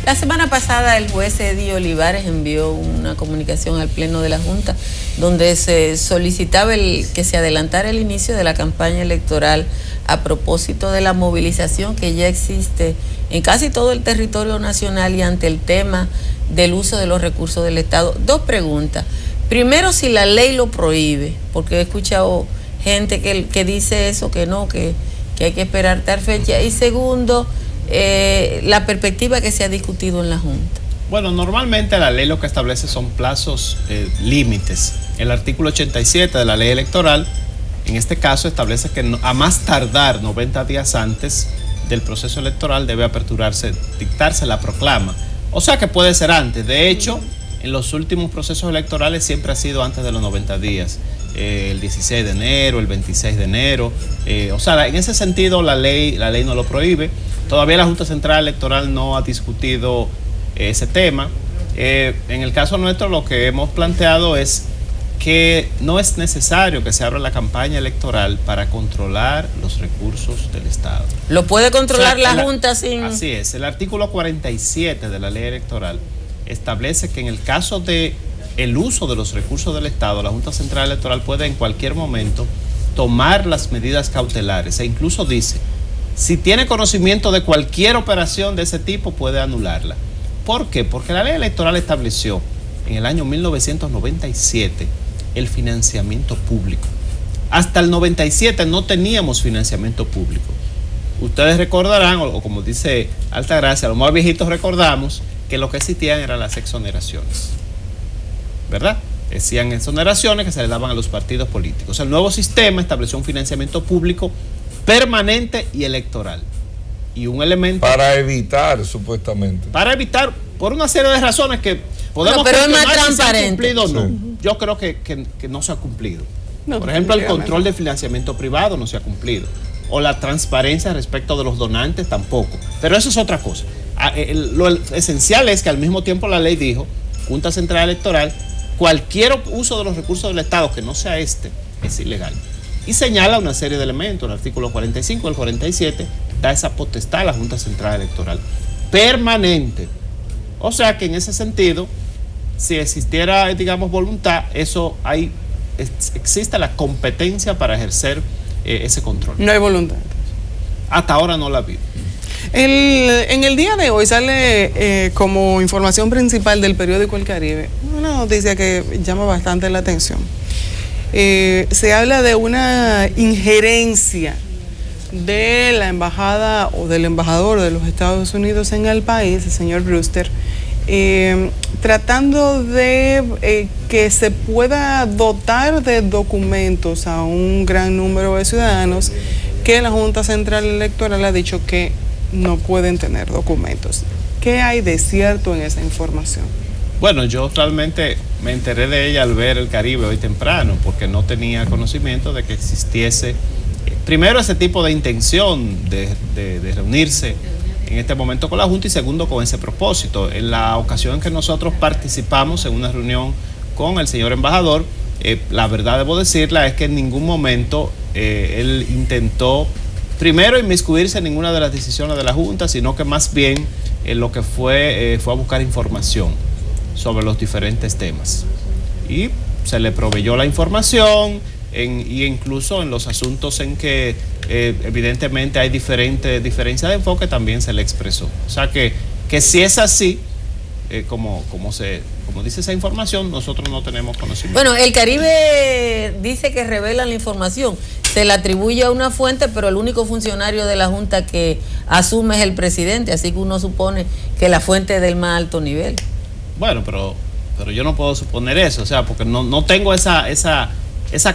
La semana pasada el juez Eddie Olivares envió una comunicación al Pleno de la Junta donde se solicitaba que se adelantara el inicio de la campaña electoral a propósito de la movilización que ya existe en casi todo el territorio nacional y ante el tema del uso de los recursos del Estado. Dos preguntas. Primero, si la ley lo prohíbe, porque he escuchado gente que dice eso, que no, que hay que esperar tal fecha. Y segundo, la perspectiva que se ha discutido en la Junta. Bueno, normalmente la ley lo que establece son plazos límites. El artículo 87 de la ley electoral, en este caso, establece que a más tardar 90 días antes del proceso electoral debe aperturarse, dictarse la proclama. O sea que puede ser antes. De hecho, en los últimos procesos electorales siempre ha sido antes de los 90 días. El 16 de enero, el 26 de enero. O sea, en ese sentido la ley no lo prohíbe. Todavía la Junta Central Electoral no ha discutido ese tema. En el caso nuestro lo que hemos planteado es que no es necesario que se abra la campaña electoral para controlar los recursos del Estado. ¿Lo puede controlar la Junta sin...? Así es. El artículo 47 de la ley electoral establece que en el caso de el uso de los recursos del Estado, la Junta Central Electoral puede en cualquier momento tomar las medidas cautelares e incluso dice, si tiene conocimiento de cualquier operación de ese tipo, puede anularla. ¿Por qué? Porque la ley electoral estableció en el año 1997 el financiamiento público. Hasta el 97 no teníamos financiamiento público. Ustedes recordarán, o como dice Altagracia, los más viejitos recordamos que lo que existían eran las exoneraciones, ¿verdad? Decían exoneraciones que se le daban a los partidos políticos. El nuevo sistema estableció un financiamiento público permanente y electoral. Y un elemento... Para evitar, supuestamente. Para evitar, por una serie de razones que podemos... pero es más transparente. Si se ha cumplido o no. Yo creo que no se ha cumplido. No, por ejemplo, el control de financiamiento privado no se ha cumplido. O la transparencia respecto de los donantes tampoco. Pero eso es otra cosa. Lo esencial es que al mismo tiempo la ley dijo, Junta Central Electoral, cualquier uso de los recursos del Estado que no sea es ilegal. Y señala una serie de elementos. El artículo 45 y el 47 da esa potestad a la Junta Central Electoral permanente. O sea que en ese sentido, si existiera, digamos, voluntad, existe la competencia para ejercer ese control. No hay voluntad. Hasta ahora no la ha habido. En el día de hoy sale como información principal del periódico El Caribe una noticia que llama bastante la atención. Se habla de una injerencia de la embajada o del embajador de los Estados Unidos en el país, el señor Brewster, tratando de que se pueda dotar de documentos a un gran número de ciudadanos que la Junta Central Electoral ha dicho que no pueden tener documentos. ¿Qué hay de cierto en esa información? Bueno, yo realmente me enteré de ella al ver El Caribe hoy temprano, porque no tenía conocimiento de que existiese, primero, ese tipo de intención de reunirse en este momento con la Junta y segundo, con ese propósito. En la ocasión en que nosotros participamos en una reunión con el señor embajador, la verdad debo decirla es que en ningún momento él intentó primero inmiscuirse en ninguna de las decisiones de la Junta, sino que más bien lo que fue a buscar información sobre los diferentes temas. Y se le proveyó la información y incluso en los asuntos en que evidentemente hay diferencia de enfoque, también se le expresó. O sea que si es así, como dice esa información, nosotros no tenemos conocimiento. Bueno, El Caribe dice que revela la información. Se le atribuye a una fuente, pero el único funcionario de la Junta que asume es el presidente, así que uno supone que la fuente es del más alto nivel. Bueno, pero yo no puedo suponer eso, o sea, porque no tengo esa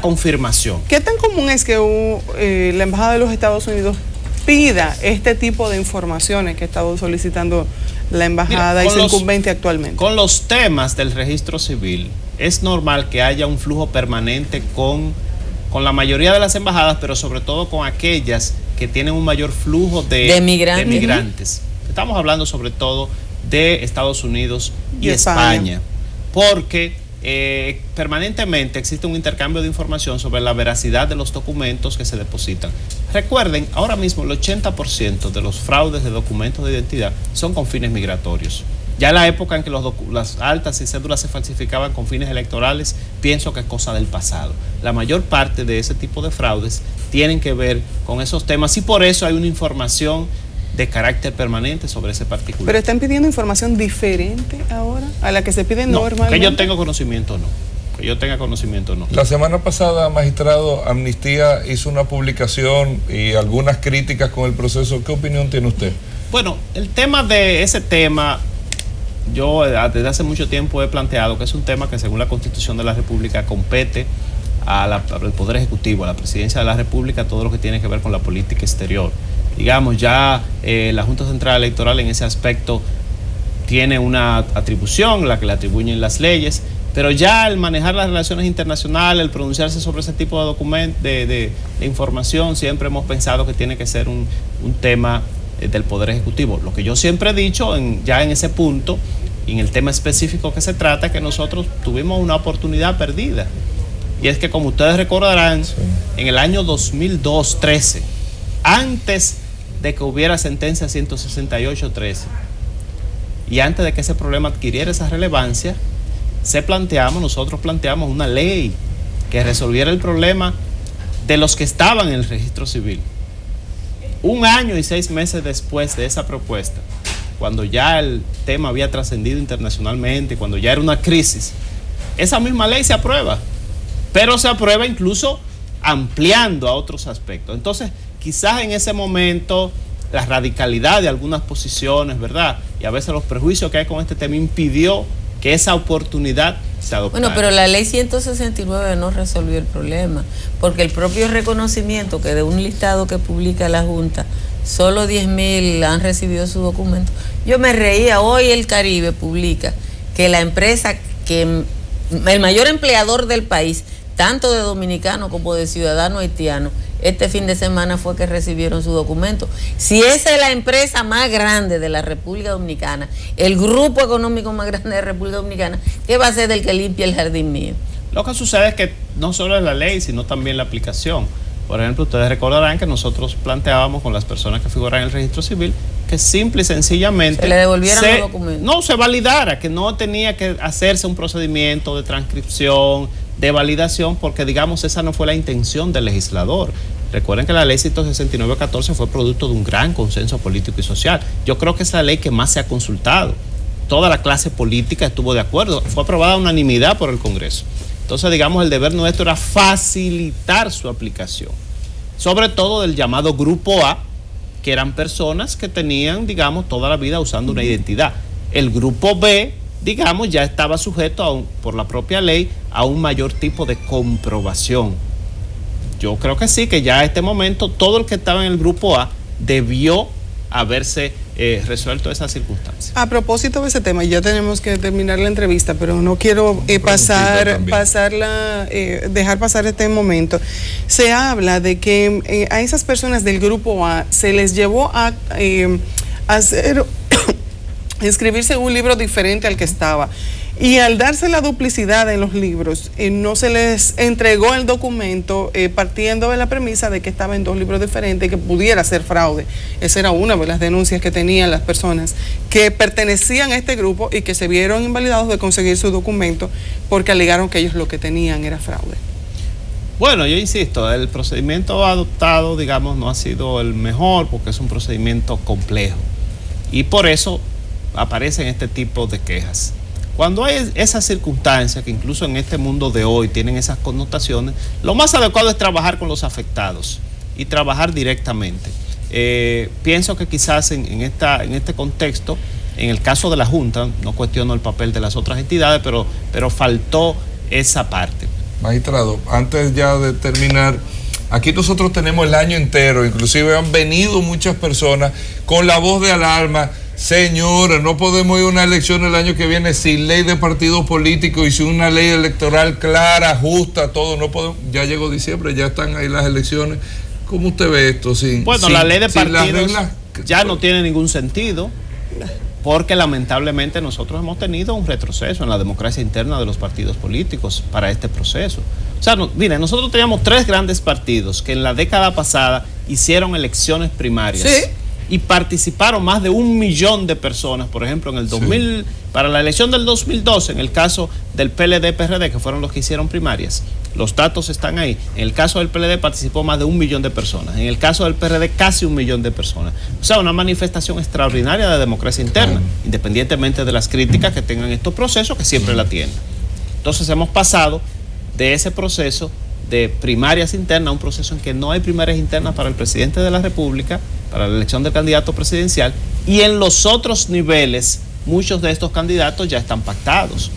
confirmación. ¿Qué tan común es que la Embajada de los Estados Unidos pida este tipo de informaciones que ha estado solicitando la Embajada y se incumbente actualmente? Con los temas del registro civil, es normal que haya un flujo permanente con la mayoría de las embajadas, pero sobre todo con aquellas que tienen un mayor flujo de migrantes. Estamos hablando sobre todo de Estados Unidos y España. Porque permanentemente existe un intercambio de información sobre la veracidad de los documentos que se depositan. Recuerden, ahora mismo el 80% de los fraudes de documentos de identidad son con fines migratorios. Ya en la época en que las actas y cédulas se falsificaban con fines electorales, pienso que es cosa del pasado. La mayor parte de ese tipo de fraudes tienen que ver con esos temas y por eso hay una información de carácter permanente sobre ese particular. ¿Pero están pidiendo información diferente ahora a la que se pide normalmente? Que yo tenga conocimiento, no. Que yo tenga conocimiento, no. La semana pasada, magistrado, Amnistía hizo una publicación y algunas críticas con el proceso. ¿Qué opinión tiene usted? Bueno, el tema de ese tema, yo desde hace mucho tiempo he planteado que es un tema que según la Constitución de la República compete al Poder Ejecutivo, a la Presidencia de la República, todo lo que tiene que ver con la política exterior. Digamos, ya la Junta Central Electoral en ese aspecto tiene una atribución, la que le atribuyen las leyes, pero ya el manejar las relaciones internacionales, el pronunciarse sobre ese tipo de documentos, de información, siempre hemos pensado que tiene que ser un tema del Poder Ejecutivo. Lo que yo siempre he dicho, ya en ese punto, y en el tema específico que se trata, es que nosotros tuvimos una oportunidad perdida. Y es que, como ustedes recordarán, sí, en el año 2013, antes de que hubiera sentencia 168-13 y antes de que ese problema adquiriera esa relevancia, nosotros planteamos una ley que resolviera el problema de los que estaban en el registro civil. 1 año y 6 meses después de esa propuesta, cuando ya el tema había trascendido internacionalmente, cuando ya era una crisis, esa misma ley se aprueba, pero se aprueba incluso ampliando a otros aspectos. Entonces, quizás en ese momento la radicalidad de algunas posiciones, ¿verdad? Y a veces los prejuicios que hay con este tema impidió que esa oportunidad se adoptara. Bueno, pero la ley 169 no resolvió el problema, porque el propio reconocimiento que de un listado que publica la Junta, solo 10,000 han recibido su documento. Yo me reía, hoy el Caribe publica que la empresa, que el mayor empleador del país, tanto de dominicanos como de ciudadanos haitianos, este fin de semana fue que recibieron su documento. Si esa es la empresa más grande de la República Dominicana, el grupo económico más grande de la República Dominicana, ¿qué va a ser del que limpia el jardín mío? Lo que sucede es que no solo es la ley, sino también la aplicación. Por ejemplo, ustedes recordarán que nosotros planteábamos con las personas que figuran en el registro civil que simple y sencillamente se le devolvieran los documentos. No, se validara, que no tenía que hacerse un procedimiento de transcripción, de validación, porque digamos esa no fue la intención del legislador. Recuerden que la ley 169-14 fue producto de un gran consenso político y social. Yo creo que es la ley que más se ha consultado. Toda la clase política estuvo de acuerdo. Fue aprobada a unanimidad por el Congreso. Entonces, digamos, el deber nuestro era facilitar su aplicación. Sobre todo del llamado Grupo A, que eran personas que tenían, digamos, toda la vida usando una identidad. El Grupo B, digamos, ya estaba sujeto por la propia ley a un mayor tipo de comprobación. Yo creo que sí, que ya a este momento todo el que estaba en el Grupo A debió haberse resuelto esas circunstancias. A propósito de ese tema, ya tenemos que terminar la entrevista, pero no quiero dejar pasar este momento. Se habla de que a esas personas del Grupo A se les llevó a inscribirse en un libro diferente al que estaba. Y al darse la duplicidad en los libros, no se les entregó el documento partiendo de la premisa de que estaba en 2 libros diferentes y que pudiera ser fraude. Esa era una de las denuncias que tenían las personas que pertenecían a este grupo y que se vieron invalidados de conseguir su documento porque alegaron que ellos lo que tenían era fraude. Bueno, yo insisto, el procedimiento adoptado, digamos, no ha sido el mejor porque es un procedimiento complejo y por eso aparecen este tipo de quejas. Cuando hay esas circunstancias que incluso en este mundo de hoy tienen esas connotaciones, lo más adecuado es trabajar con los afectados y trabajar directamente. Pienso que quizás en este contexto, en el caso de la Junta, no cuestiono el papel de las otras entidades, pero faltó esa parte. Magistrado, antes ya de terminar, aquí nosotros tenemos el año entero, inclusive han venido muchas personas con la voz de alarma. Señores, no podemos ir a una elección el año que viene sin ley de partidos políticos y sin una ley electoral clara, justa, todo. No podemos. Ya llegó diciembre, ya están ahí las elecciones. ¿Cómo usted ve esto? La ley de partidos ya no tiene ningún sentido. porque lamentablemente nosotros hemos tenido un retroceso en la democracia interna de los partidos políticos para este proceso. O sea, miren, nosotros teníamos 3 grandes partidos que en la década pasada hicieron elecciones primarias. Sí. Y participaron más de 1 millón de personas, por ejemplo, en el 2000, para la elección del 2012, en el caso del PLD-PRD, que fueron los que hicieron primarias. Los datos están ahí. En el caso del PLD participó más de 1 millón de personas. En el caso del PRD, casi 1 millón de personas. O sea, una manifestación extraordinaria de democracia interna, independientemente de las críticas que tengan estos procesos, que siempre la tienen. Entonces hemos pasado de ese proceso de primarias internas a un proceso en que no hay primarias internas para el presidente de la República, para la elección del candidato presidencial, y en los otros niveles muchos de estos candidatos ya están pactados.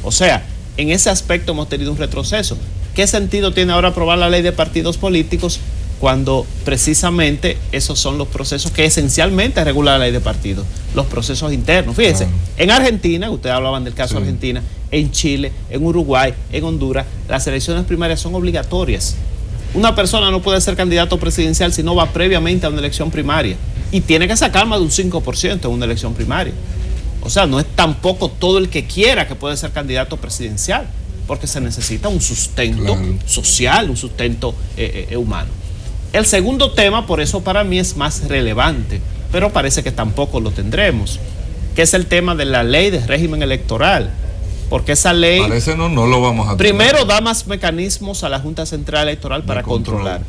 O sea, en ese aspecto hemos tenido un retroceso. ¿Qué sentido tiene ahora aprobar la ley de partidos políticos cuando precisamente esos son los procesos que esencialmente regula la ley de partidos, los procesos internos? Fíjense, en Argentina, ustedes hablaban del caso de Argentina, en Chile, en Uruguay, en Honduras, las elecciones primarias son obligatorias. Una persona no puede ser candidato presidencial si no va previamente a una elección primaria y tiene que sacar más de un 5% en una elección primaria. O sea, no es tampoco todo el que quiera que puede ser candidato presidencial, porque se necesita un sustento social, un sustento humano. El segundo tema, por eso para mí es más relevante, pero parece que tampoco lo tendremos, que es el tema de la ley de régimen electoral. Porque esa ley, parece no lo vamos a tener. Primero da más mecanismos a la Junta Central Electoral para controlar.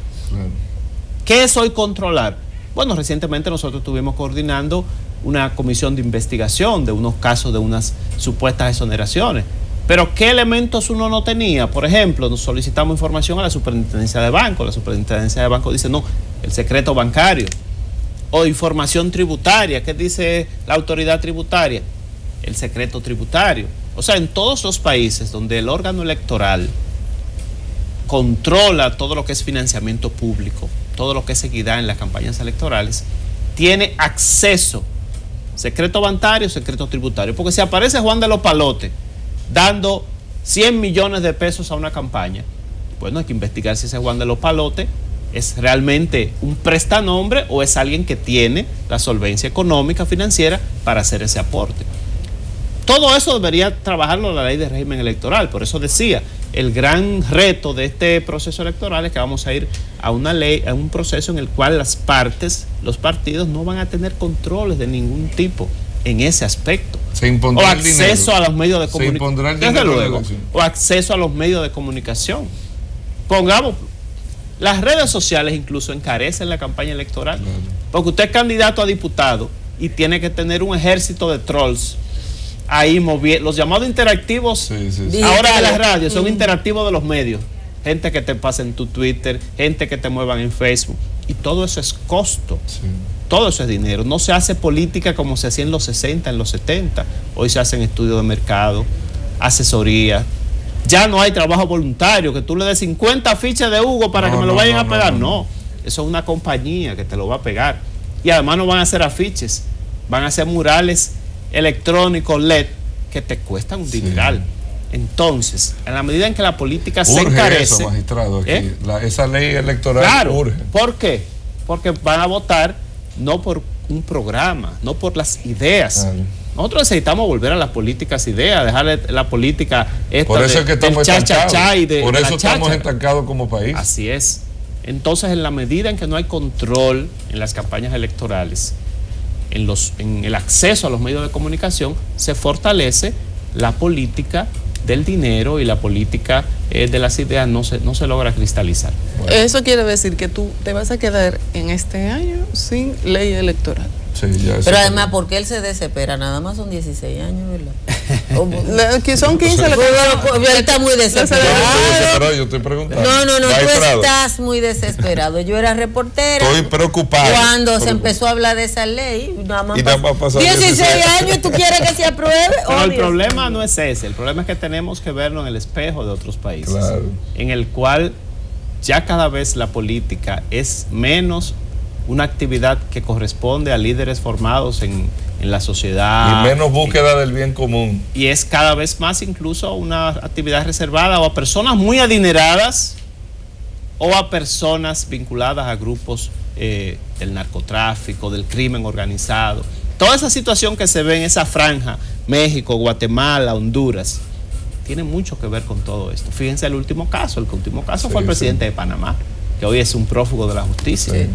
¿Qué es hoy controlar? Bueno, recientemente nosotros estuvimos coordinando una comisión de investigación de unos casos de unas supuestas exoneraciones. Pero ¿qué elementos uno no tenía? Por ejemplo, nos solicitamos información a la superintendencia de banco. La superintendencia de banco dice, no, el secreto bancario. O información tributaria. ¿Qué dice la autoridad tributaria? El secreto tributario. O sea, en todos los países donde el órgano electoral controla todo lo que es financiamiento público, todo lo que es equidad en las campañas electorales, tiene acceso, secreto bancario, secreto tributario. Porque si aparece Juan de los Palotes dando 100 millones de pesos a una campaña, bueno, hay que investigar si ese Juan de los Palotes es realmente un prestanombre o es alguien que tiene la solvencia económica, financiera para hacer ese aporte. Todo eso debería trabajarlo la ley de régimen electoral. Por eso decía, el gran reto de este proceso electoral es que vamos a ir a una ley, a un proceso en el cual las partes, los partidos no van a tener controles de ningún tipo en ese aspecto. Se impondrá o acceso a los medios de comunicación. Desde luego. O acceso a los medios de comunicación. Pongamos, las redes sociales incluso encarecen la campaña electoral. Porque usted es candidato a diputado y tiene que tener un ejército de trolls ahí moviendo, los llamados interactivos. Ahora en las radios son interactivos de los medios, gente que te pasa en tu Twitter, gente que te muevan en Facebook, y todo eso es costo, todo eso es dinero. No se hace política como se hacía en los 60, en los 70. Hoy se hacen estudios de mercado, asesoría. Ya no hay trabajo voluntario, que tú le des 50 fichas de Hugo para que me lo vayan a pegar. No, eso es una compañía que te lo va a pegar. Y además no van a hacer afiches, van a hacer murales electrónicos LED que te cuestan un dineral. Entonces, en la medida en que la política se encarece, eso, magistrado, aquí. Esa ley electoral urge. ¿Por qué? Porque van a votar no por un programa, no por las ideas. Nosotros necesitamos volver a las políticas ideas, dejarle la política esta por eso es que estamos estancados. Por eso estamos estancados como país. Así es. Entonces, en la medida en que no hay control en las campañas electorales, en el acceso a los medios de comunicación, se fortalece la política del dinero y la política de las ideas no se logra cristalizar. Bueno. Eso quiere decir que tú te vas a quedar en este año sin ley electoral. Sí, ya. Pero además, ¿por qué él se desespera? Nada más son 16 años, ¿verdad? Que son 15. Él está muy desesperado. Yo estoy preguntando. No, tú estás muy desesperado. Yo era reportera. Estoy preocupado. Cuando se empezó a hablar de esa ley, nada más 16 años, ¿tú quieres que se apruebe? Pero el problema no es ese. El problema es que tenemos que verlo en el espejo de otros países. Claro. En el cual ya cada vez la política es menos una actividad que corresponde a líderes formados en la sociedad. Y menos búsqueda del bien común. Y es cada vez más incluso una actividad reservada o a personas muy adineradas o a personas vinculadas a grupos del narcotráfico, del crimen organizado. toda esa situación que se ve en esa franja, México, Guatemala, Honduras, tiene mucho que ver con todo esto. Fíjense el último caso fue el presidente de Panamá, que hoy es un prófugo de la justicia. Sí.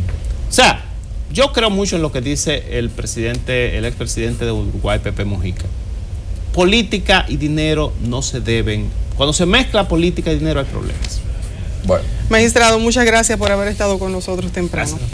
O sea, yo creo mucho en lo que dice el expresidente de Uruguay, Pepe Mujica. Política y dinero no se deben. Cuando se mezcla política y dinero hay problemas. Bueno. Magistrado, muchas gracias por haber estado con nosotros temprano. Gracias.